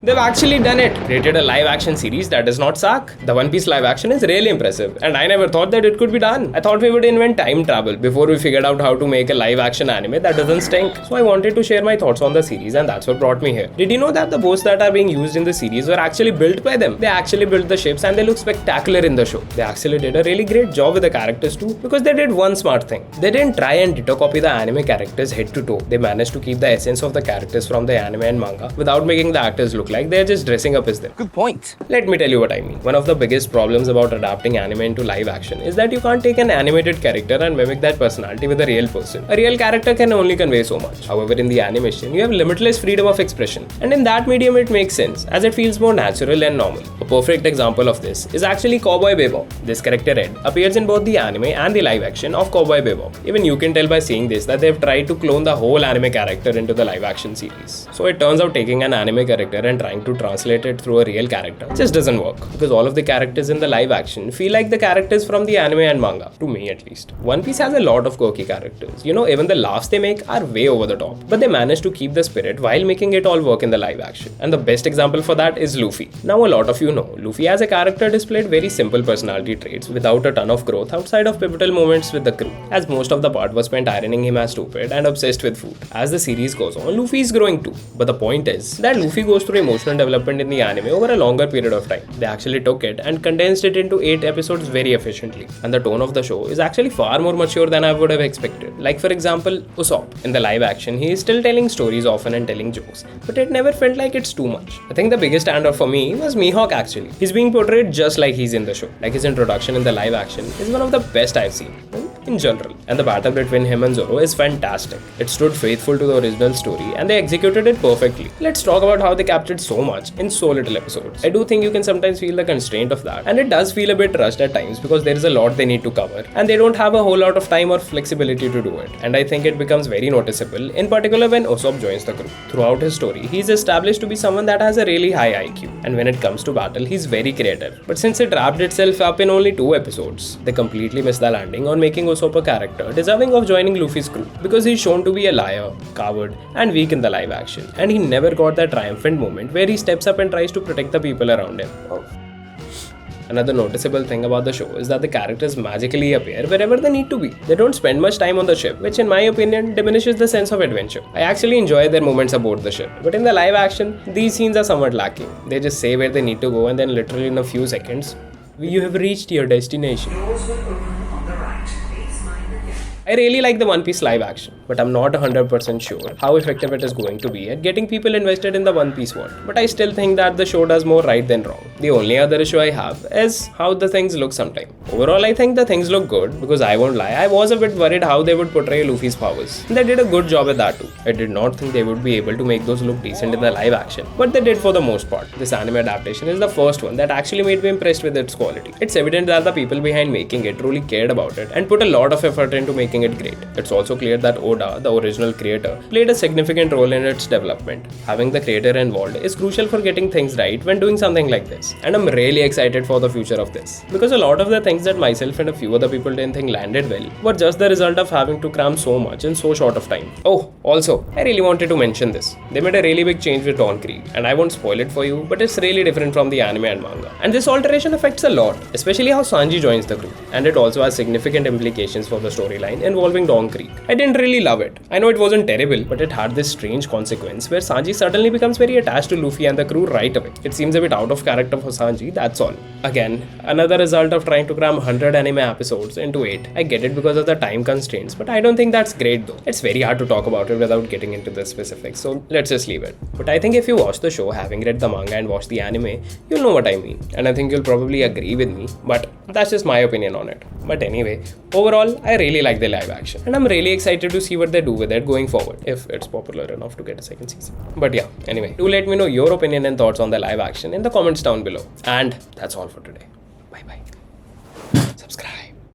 They've actually done it. Created a live action series that does not suck. The One Piece live action is really impressive, and I never thought that it could be done. I thought we would invent time travel before we figured out how to make a live action anime that doesn't stink. So I wanted to share my thoughts on the series, and that's what brought me here. Did you know that the boats that are being used in the series were actually built by them? They actually built the ships and they look spectacular in the show. They actually did a really great job with the characters too, because they did one smart thing. They didn't try and ditto copy the anime characters head to toe. They managed to keep the essence of the characters from the anime and manga without making the actors look like they're just dressing up as them. Good point. Let me tell you what I mean. One of the biggest problems about adapting anime into live action is that you can't take an animated character and mimic that personality with a real person. A real character can only convey so much. However, in the animation, you have limitless freedom of expression. And in that medium, it makes sense, as it feels more natural and normal. A perfect example of this is actually Cowboy Bebop. This character Red appears in both the anime and the live action of Cowboy Bebop. Even you can tell by seeing this that they've tried to clone the whole anime character into the live action series. So it turns out taking an anime character and trying to translate it through a real character just doesn't work, because all of the characters in the live action feel like the characters from the anime and manga, to me at least. One Piece has a lot of quirky characters. You know, even the laughs they make are way over the top, but they manage to keep the spirit while making it all work in the live action. And the best example for that is Luffy. Now, a lot of you know, Luffy as a character displayed very simple personality traits without a ton of growth outside of pivotal moments with the crew, as most of the part was spent ironing him as stupid and obsessed with food. As the series goes on, Luffy is growing too, but the point is that Luffy goes through emotional development in the anime over a longer period of time. They actually took it and condensed it into 8 episodes very efficiently, and the tone of the show is actually far more mature than I would have expected. Like, for example, Usopp. In the live action, he is still telling stories often and telling jokes, but it never felt like it's too much. I think the biggest standout for me was Mihawk actually. He's being portrayed just like he's in the show. Like, his introduction in the live action is one of the best I've seen in general, and the battle between him and Zoro is fantastic. It stood faithful to the original story and they executed it perfectly. Let's talk about how they captured so much in so little episodes. I do think you can sometimes feel the constraint of that, and it does feel a bit rushed at times because there is a lot they need to cover and they don't have a whole lot of time or flexibility to do it. And I think it becomes very noticeable, in particular when Usopp joins the crew. Throughout his story, he's established to be someone that has a really high IQ, and when it comes to battle, he's very creative. But since it wrapped itself up in only 2 episodes, they completely missed the landing on making Usopp a character deserving of joining Luffy's crew, because he's shown to be a liar, coward, and weak in the live action, and he never got that triumphant moment where he steps up and tries to protect the people around him. Another noticeable thing about the show is that the characters magically appear wherever they need to be. They don't spend much time on the ship, which in my opinion diminishes the sense of adventure. I actually enjoy their moments aboard the ship, but in the live action, these scenes are somewhat lacking. They just say where they need to go and then literally in a few seconds, you have reached your destination. I really like the One Piece live action, but I'm not 100% sure how effective it is going to be at getting people invested in the One Piece world. But I still think that the show does more right than wrong. The only other issue I have is how the things look sometimes. Overall, I think the things look good, because I won't lie, I was a bit worried how they would portray Luffy's powers. They did a good job at that too. I did not think they would be able to make those look decent in the live action, but they did for the most part. This anime adaptation is the first one that actually made me impressed with its quality. It's evident that the people behind making it truly cared about it and put a lot of effort into making it great. It's also clear that Oda, the original creator, played a significant role in its development. Having the creator involved is crucial for getting things right when doing something like this. And I'm really excited for the future of this, because a lot of the things that myself and a few other people didn't think landed well were just the result of having to cram so much in so short of time. Oh, also, I really wanted to mention this. They made a really big change with Dawn Creek, and I won't spoil it for you, but it's really different from the anime and manga. And this alteration affects a lot, especially how Sanji joins the crew. And it also has significant implications for the storyline involving Dawn Creek. I didn't really love it. I know it wasn't terrible, but it had this strange consequence where Sanji suddenly becomes very attached to Luffy and the crew right away. It seems a bit out of character for Sanji, that's all. Again, another result of trying to cram 100 anime episodes into 8. I get it because of the time constraints, but I don't think that's great though. It's very hard to talk about it without getting into the specifics, so let's just leave it. But I think if you watch the show having read the manga and watched the anime, you'll know what I mean. And I think you'll probably agree with me, but that's just my opinion on it. But anyway, overall, I really like the live action, and I'm really excited to see what they do with it going forward, if it's popular enough to get a second season. But yeah, anyway, do let me know your opinion and thoughts on the live action in the comments down below. And that's all for today.